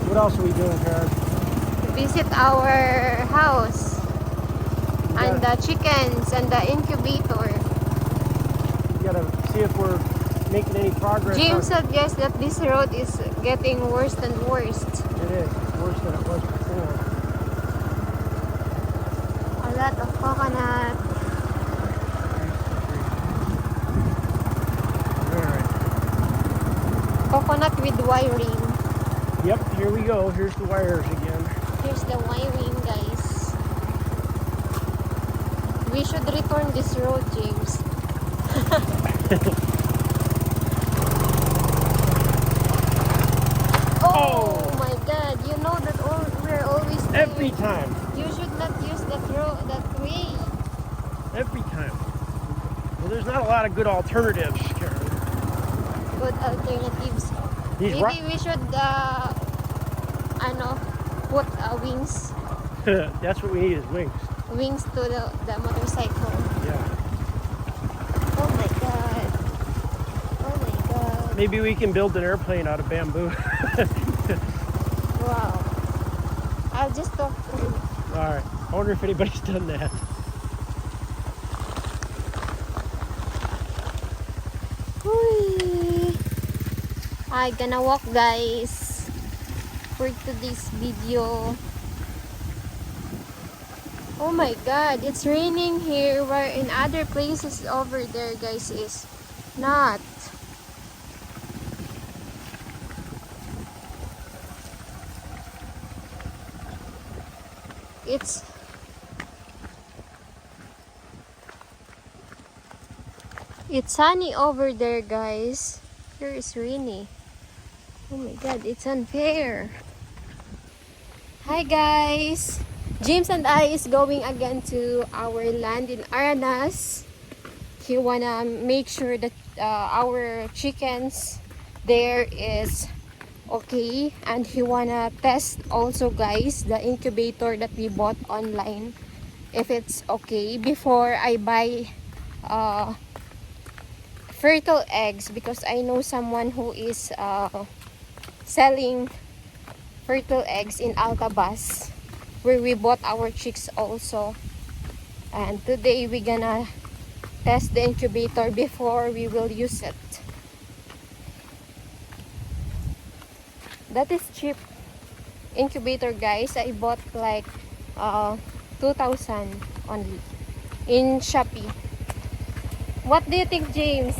What else are we doing, Karen? Visit our house and the chickens and the incubator. We gotta see if we're making any progress. James suggests that this road is getting worse and worse. It is. It's worse than it was before. A lot of coconut. Alright. Coconut with wiring. Yep, here we go. Here's the wires again. Here's the wiring, guys. We should return this road, James. Oh my God! You know that we're always there. Every time. You should not use that road that way. Every time. Well, there's not a lot of good alternatives, Karen. Good alternatives. These Maybe we should, put wings. That's what we need is wings. Wings to the motorcycle. Yeah. Oh my God. Oh my God. Maybe we can build an airplane out of bamboo. Wow. I'll just talk to him. Alright. I wonder if anybody's done that. I'm gonna walk, guys, for today's video. Oh my God, it's raining here, where in other places over there, guys, is not. It's sunny over there, guys. Here is rainy. Oh my God, it's unfair. Hi guys! James and I is going again to our land in Aranas. He wanna make sure that our chickens there is okay, and he wanna test also, guys, the incubator that we bought online, if it's okay, before I buy fertile eggs, because I know someone who is selling fertile eggs in Altabas, where we bought our chicks also. And today we're gonna test the incubator before we will use it. That is cheap incubator, guys. I bought like 2,000 only in Shoppie. What do you think, James?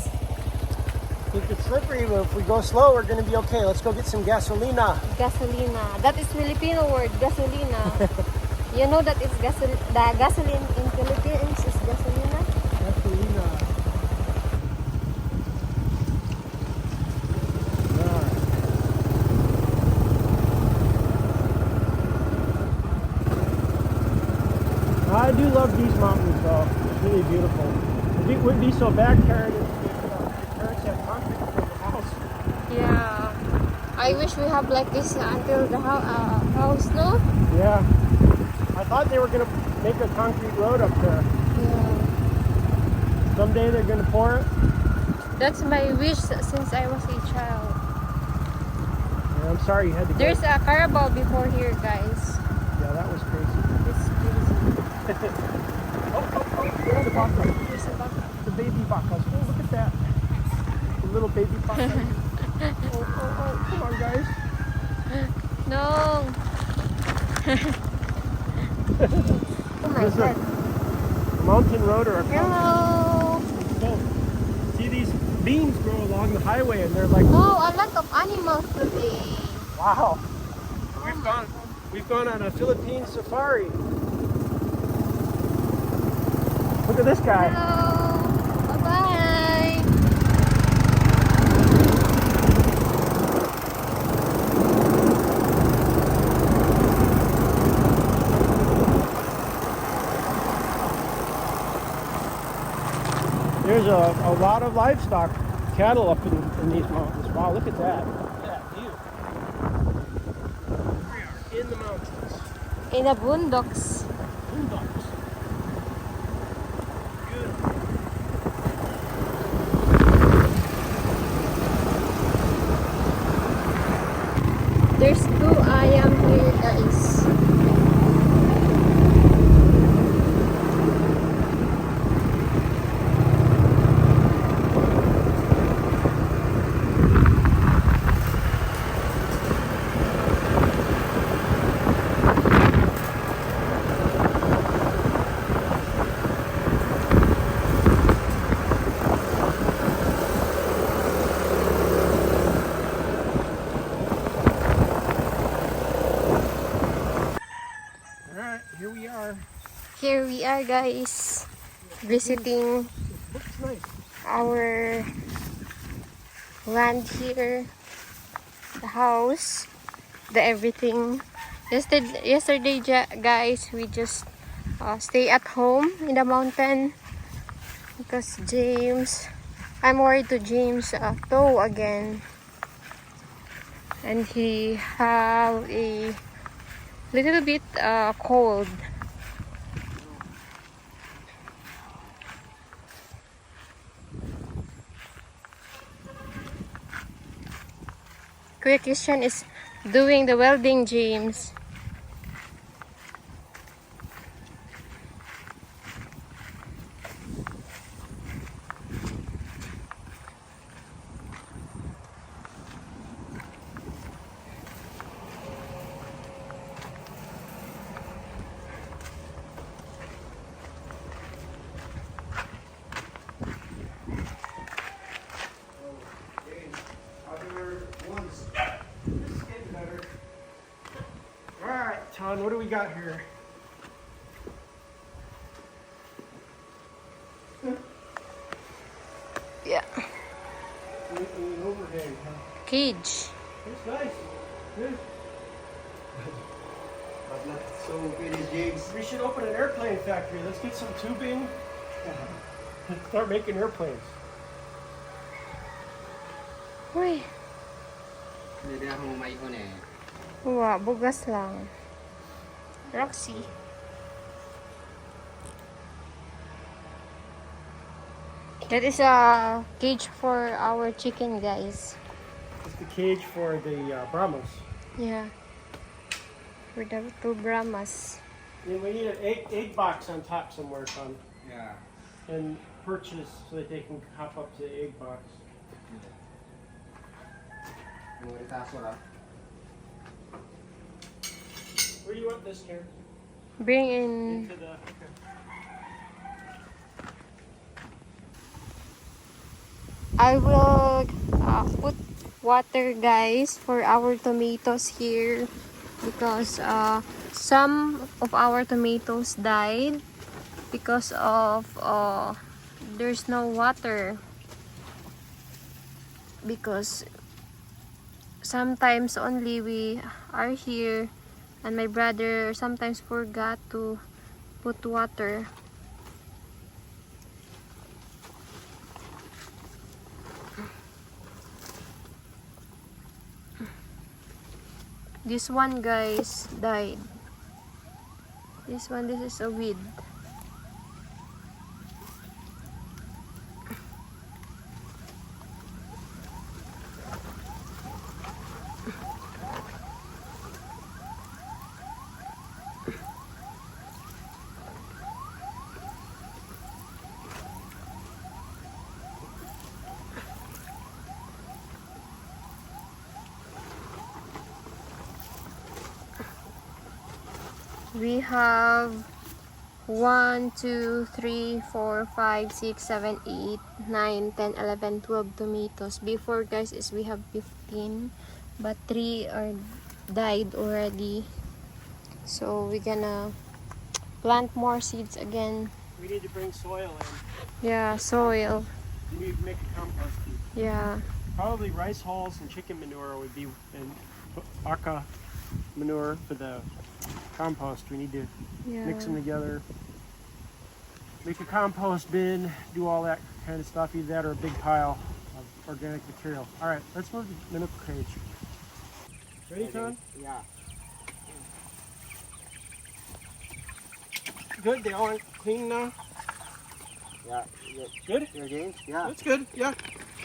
I think it's slippery, but if we go slow, we're going to be okay. Let's go get some gasolina. Gasolina. That is Filipino word, gasolina. You know that it's the gasoline in Philippines is gasolina? Gasolina. I do love these mountains, though. It's really beautiful. It wouldn't be so bad, Karen, if parents had concrete for the house. Yeah. I wish we have like this until the house, no? Yeah. I thought they were going to make a concrete road up there. Yeah. Someday they're going to pour it. That's my wish since I was a child. Yeah, I'm sorry you had to go. There's a Carabao before here, guys. Yeah, that was crazy. It's crazy. There's a baka. There's a baka. The baby bakas. Oh, look at that. The little baby bakas. Oh, come on, guys. No. Oh my There's God. a mountain road or a Hello. See, these beans grow along the highway, and they're like, Oh, a lot of animals today. wow. We've gone on a Philippine safari. Look at this guy. Hello. Bye-bye. There's a lot of livestock, cattle up in these mountains. Wow, look at that. Look at that view. We are in the mountains. In the boondocks. Boondocks. Beautiful. we are, guys, visiting Looks nice. our land here, the house, the everything. Yesterday, guys, we just stay at home in the mountain because I'm worried to James toe again, and he have a little bit cold. Kuya Christian is doing the welding, James. Alright, Ton, what do we got here? Yeah. An overhang, huh? Cage. It's nice. Good. But not so good as James. We should open an airplane factory. Let's get some tubing. Start making airplanes. Uy, Hindi akong maikon eh. uwa, bugas lang. Roxy. That is a cage for our chicken, guys. It's the cage for the Brahmas. Yeah. For the two Brahmas. And we need an egg box on top somewhere, Ton. Yeah. And perches so that they can hop up to the egg box. Yung retaso lang. Where do you want this here? Bring in. Into the. I will put water, guys, for our tomatoes here because some of our tomatoes died because of there's no water, because sometimes only we are here and my brother sometimes forgot to put water. This one, guys, died. This is a weed. We have 1, 2, 3, 4, 5, 6, 7, 8, 9, 10, 11, 12 tomatoes. Before, guys, is we have 15, but 3 are died already. So we're gonna plant more seeds again. We need to bring soil in. Yeah, soil. We need to make a compost heap. Yeah. Probably rice hulls and chicken manure would be, and baka manure for the compost. We need to mix them together, make a compost bin, do all that kind of stuff, either that or a big pile of organic material. All right, let's move the manure cage. Ready, Ton? Yeah. Good, they all clean now? Yeah. Good? Your James? Yeah. That's good, yeah.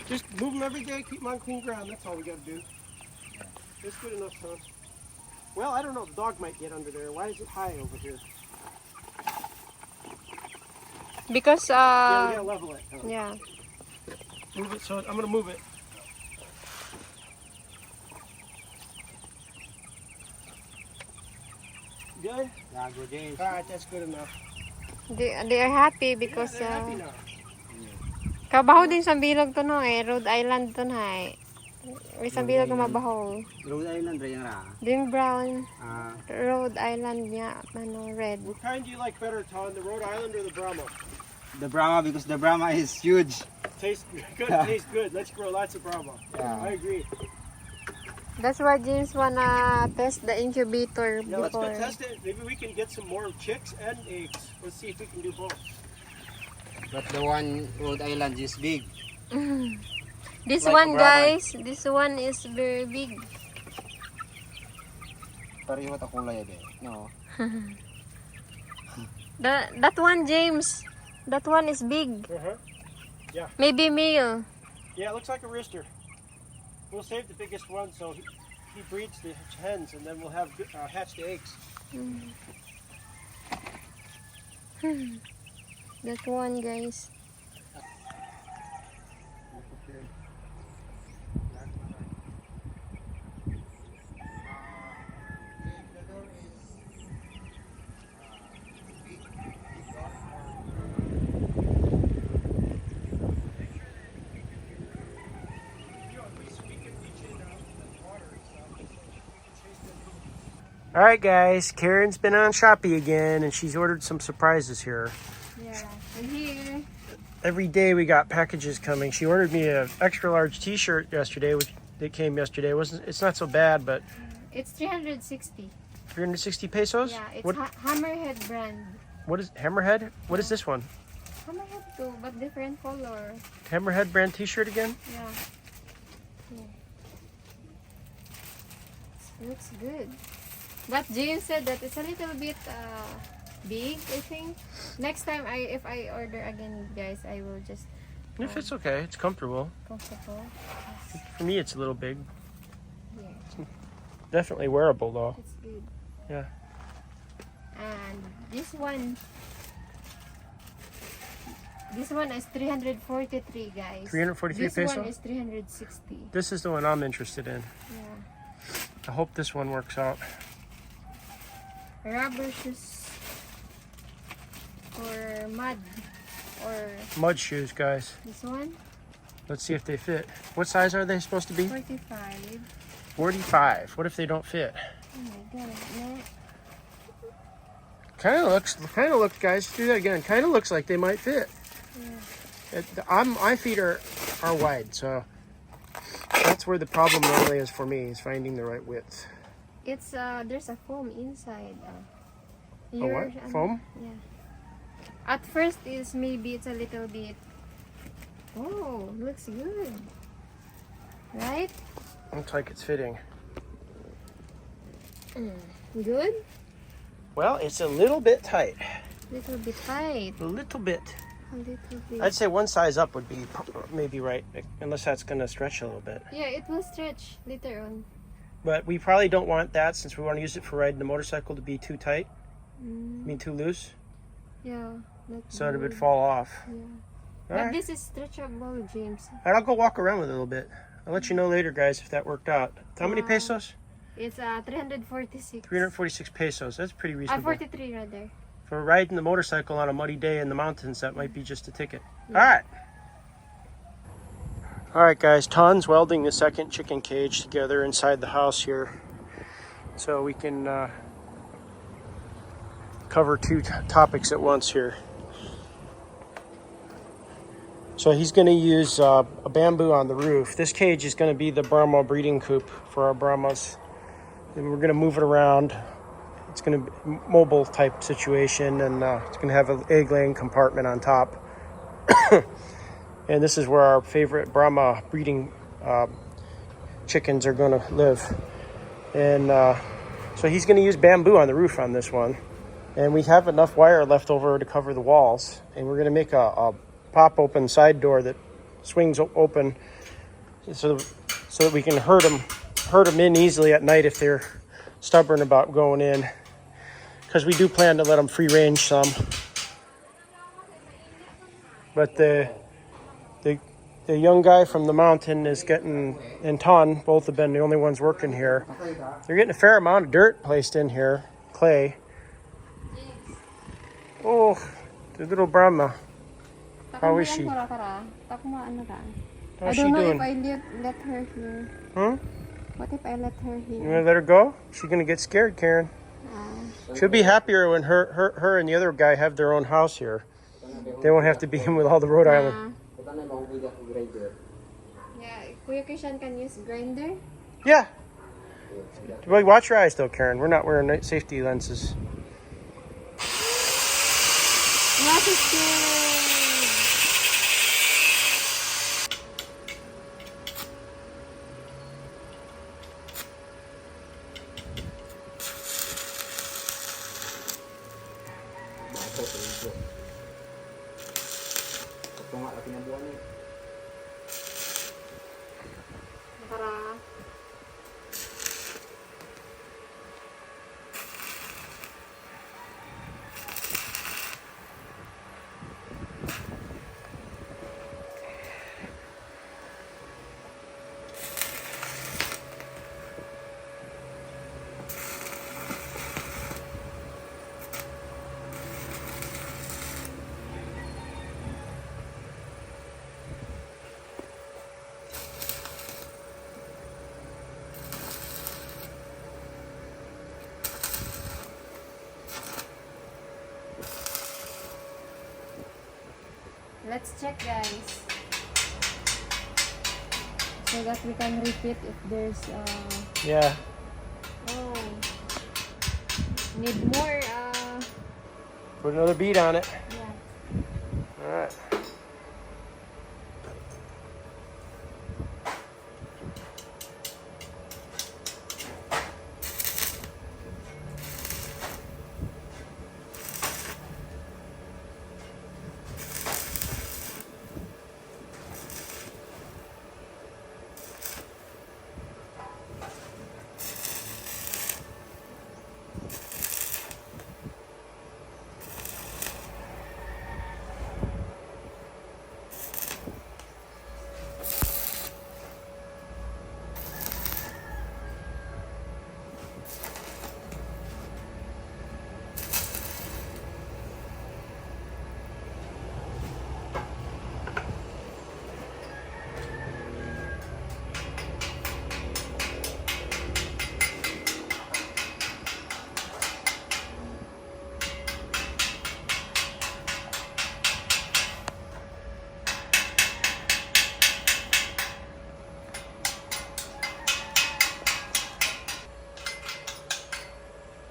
Just move them every day, keep them on clean ground, that's all we gotta do. That's good enough, Ton. Well, I don't know, the dog might get under there. Why is it high over here? Because Yeah, we gotta level it. Ton. yeah. Move it, so I'm gonna move it. Good? Yeah, good James. Alright, that's good enough. They are happy because Yeah, they're happy now. kabaho din sa bilog to no eh. Rhode Island to na eh. Isang bilog na mabaho. Rhode Island rin yung ra. Ding brown. Ah, Rhode Island niya. Red. What kind do you like better, Ton? The Rhode Island or the Brahma? the Brahma, because the Brahma is huge. Tastes good. Tastes good. Let's grow lots of Brahma. Yeah. I agree. That's why James wanna test the incubator Yeah, let's go before. test it. Maybe we can get some more chicks and eggs. Let's see if we can do both. But the one Rhode Island is big. This Like one, a Brahma. guys, this one is very big. Pareho ta kulay de. No. That one, James, that one is big. Yeah. Maybe male. Yeah, it looks like a rooster. We'll save the biggest one so he breeds the hens, and then we'll have hatched eggs. That one, guys. All right, guys. Karen's been on Shoppie again, and she's ordered some surprises here. Yeah, and here. Every day we got packages coming. She ordered me a extra large T-shirt yesterday, which it came yesterday. It's not so bad, but It's 360. 360 pesos. Yeah, it's What Hammerhead brand. what is Hammerhead? What is this one? Hammerhead too, but different color. Hammerhead brand T-shirt again? Yeah. Looks good. But James said that it's a little bit big, I think. Next time if I order again, guys, I will just If it's okay, it's comfortable. comfortable. For me, it's a little big. Yeah, Definitely wearable though. it's good. Yeah. And this one is 343, guys. 343 this peso? one is 360. This is the one I'm interested in. Yeah. I hope this one works out. Rubber shoes for mud, or Mud shoes, guys. this one, Let's see if they fit. What size are they supposed to be? 45. 45. What if they don't fit? Oh my god, no. Kind of looks, guys. Do that again. Kind of looks like they might fit. My feet are wide, so that's where the problem normally is for me, is finding the right width. It's there's a foam inside. A what? Foam? Yeah. At first is maybe it's a little bit. Oh, looks good. Right? Looks like it's fitting. Good. Well, it's a little bit tight. Little bit tight. A little bit. A little bit. I'd say one size up would be maybe right, unless that's going to stretch a little bit. Yeah, it will stretch later on. But we probably don't want that, since we want to use it for riding the motorcycle, to be too tight. I mean, too loose. Yeah. That's So it would good. fall off. Yeah. All But right. this is stretchable, James. And I'll go walk around with it a little bit. I'll let you know later, guys, if that worked out. How many pesos? It's 346. 346 pesos. That's pretty reasonable. 43 rather. For riding the motorcycle on a muddy day in the mountains, that might be just a ticket. All right. All right, guys. Ton's welding the second chicken cage together inside the house here, so we can cover two topics at once here. So he's going to use a bamboo on the roof. This cage is going to be the Brahma breeding coop for our Brahmas. And we're going to move it around. It's going to be a mobile type situation, and it's going to have an egg laying compartment on top. And this is where our favorite Brahma breeding chickens are going to live. And so he's going to use bamboo on the roof on this one. And we have enough wire left over to cover the walls. And we're going to make a pop open side door that swings open so that we can herd them in easily at night if they're stubborn about going in, because we do plan to let them free range some. But the young guy from the mountain is getting, and Ton, both have been the only ones working here. They're getting a fair amount of dirt placed in here, clay. Oh, the little Brahma. How is she? I How's she don't know doing? if I let her here. Huh? What if I let her You here? wanna let her go? She's gonna get scared, Karen. She'll be happier when her and the other guy have their own house here. They won't have to be in with all the Rhode Island. Yeah, Kuya Christian can use grinder. Yeah. Well, watch your eyes though, Karen. We're not wearing safety lenses. What is good? Para let's check, guys, so that we can repeat if there's Yeah. oh, need more Put another bead on it. yeah. All right.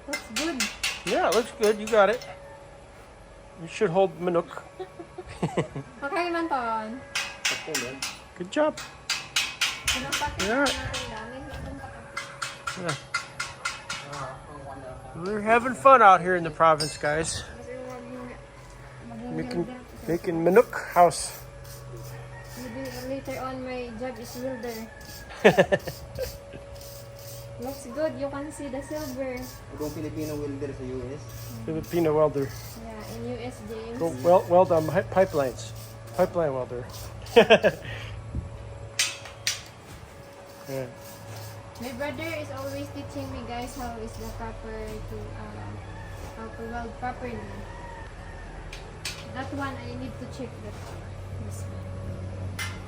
Looks good. Yeah, it looks good. You got it. You should hold Manuk. Okay man ton. Good job. Yeah. Yeah. We're having fun out here in the province, guys. Making Manuk house. Maybe later on my job is welder. Looks good. You can see the silver. Filipino welder sa US. Filipino welder. Yeah, in US, James. Go weld on pipelines. Pipeline welder. Yeah. My brother is always teaching me, guys, how is the proper to how to weld properly. That one I need to check that. This one.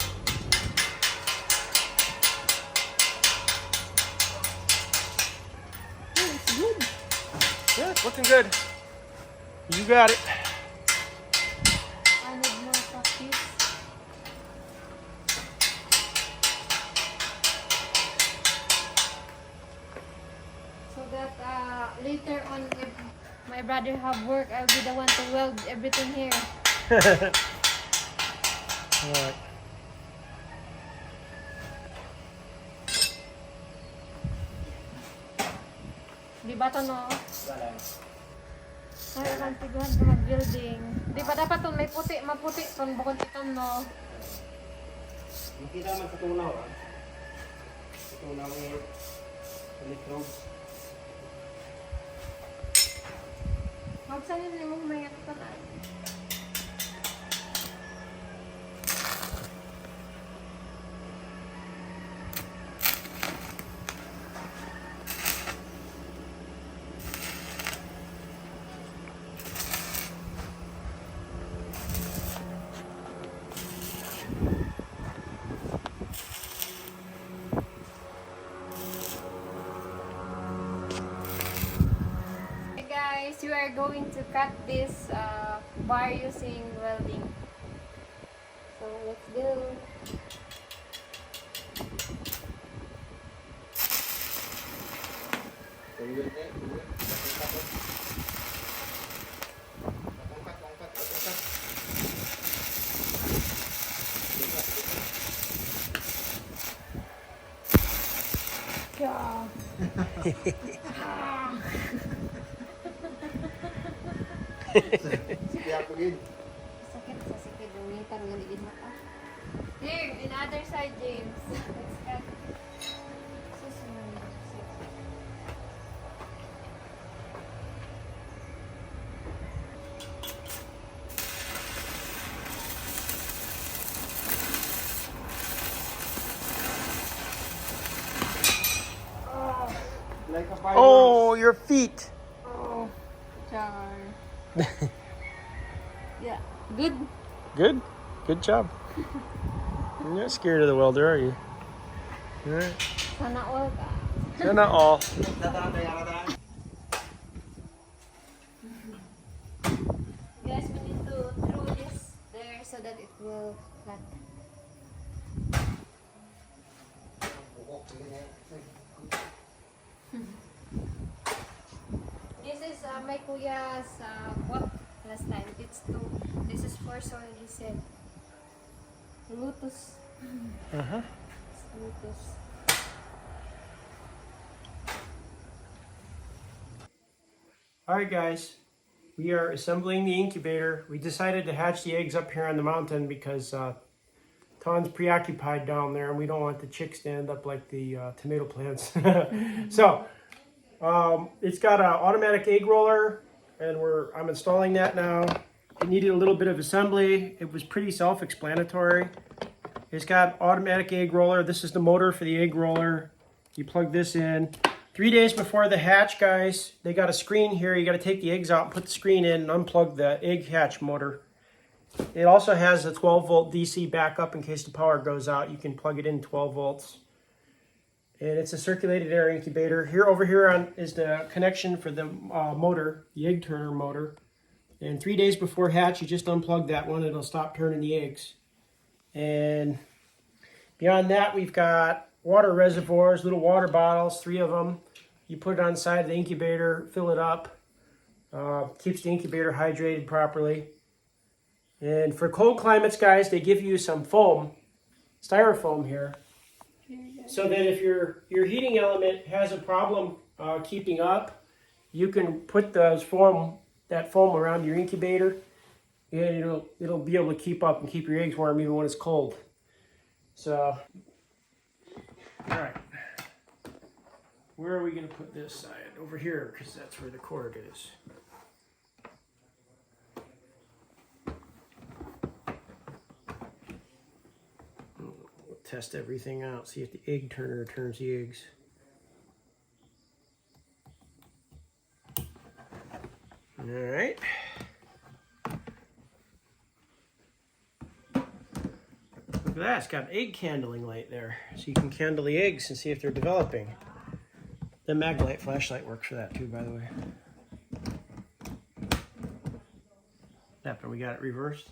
Oh, it's good. Yeah, it's looking good. You got it. I need more practice. So that later on, if my brother have work, I'll be the one to weld everything here. All right. Di ba to, no? Ay, alam tiguan ka mag-building. Di ba dapat to may puti, maputi kung bukod ito, no? Makita naman sa tunaw. Sa tunaw ng electrodes. Magsanin na mo may kataan. going to cut this bar using welding. So let's go. Yeah. Sakit sa sikid umitan nga di mata. Here, in other side, James. Let's cut. Like a fireworks. Oh, your feet. Oh, char. Yeah, good. Good. Good job. You're not scared of the welder, are you? All right. Sana all ka. They're not all. Guys, we need to throw this there so that it will flat. This is my kuya's what last time. This is for soil, he said. Lotus. Uh-huh. Lotus. All right, guys. We are assembling the incubator. We decided to hatch the eggs up here on the mountain because Ton's preoccupied down there, and we don't want the chicks to end up like the tomato plants. So it's got an automatic egg roller, and I'm installing that now. It needed a little bit of assembly. It was pretty self-explanatory. It's got automatic egg roller. This is the motor for the egg roller. You plug this in. 3 days before the hatch, guys, they got a screen here. You got to take the eggs out and put the screen in and unplug the egg hatch motor. It also has a 12-volt DC backup in case the power goes out. You can plug it in 12 volts. And it's a circulated air incubator. Over here is the connection for the motor, the egg turner motor. And 3 days before hatch, you just unplug that one. It'll stop turning the eggs. And beyond that, we've got water reservoirs, little water bottles, 3 of them. You put it on the side of the incubator, fill it up. Keeps the incubator hydrated properly. And for cold climates, guys, they give you some foam, styrofoam here. So that if your heating element has a problem keeping up, you can put that foam around your incubator, and it'll be able to keep up and keep your eggs warm even when it's cold. So, all right, where are we going to put this side? Over here, because that's where the cord is. We'll test everything out, see if the egg turner turns the eggs. All right. Look at that, it's got an egg candling light there. So you can candle the eggs and see if they're developing. The Maglite flashlight works for that too, by the way. Yep, and we got it reversed.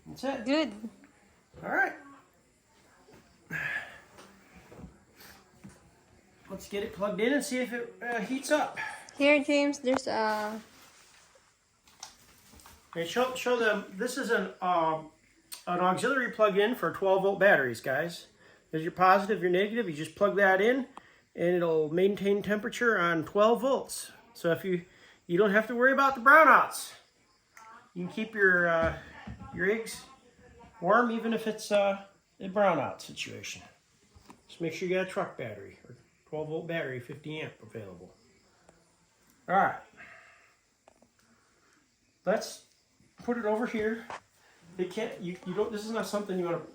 That's it. Good. All right. Let's get it plugged in and see if it heats up. Here, James, there's a... Okay, show them. This is an auxiliary plug-in for 12-volt batteries, guys. There's your positive, your negative. You just plug that in, and it'll maintain temperature on 12 volts. So if you don't have to worry about the brownouts. You can keep your eggs warm even if it's a brownout situation. Just make sure you got a truck battery or 12-volt battery, 50 amp available. All right. Let's put it over here. It can't. You don't. This is not something you want to.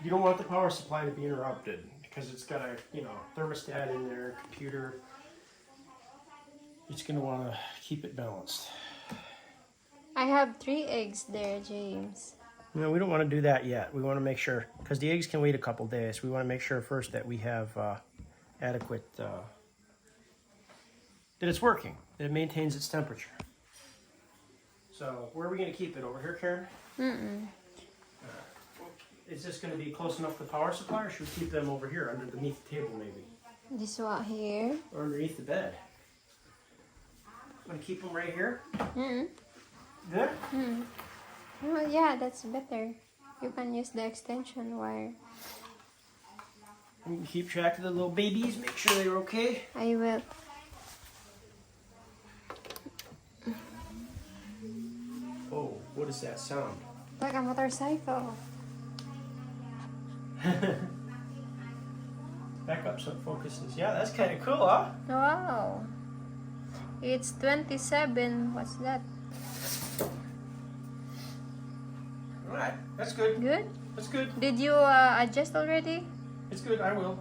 You don't want the power supply to be interrupted because it's got a thermostat in there, computer. It's going to want to keep it balanced. I have 3 eggs there, James. No, we don't want to do that yet. We want to make sure, because the eggs can wait a couple days. We want to make sure first that we have adequate, that it's working, that it maintains its temperature. So where are we going to keep it? Over here, Karen? Mm-mm. Is this going to be close enough to the power supply, or should we keep them over here, underneath the table maybe? This one here. Or underneath the bed? Want to keep them right here? Mm-mm. Good? Mm. Oh, yeah, that's better. You can use the extension wire. You can keep track of the little babies, make sure they're okay. I will. Oh, what is that sound? Like a motorcycle. Back up so it focuses. Yeah, that's kind of cool, huh? Wow. It's 27. What's that? Alright, that's good. Good? That's good. Did you adjust already? It's good, I will.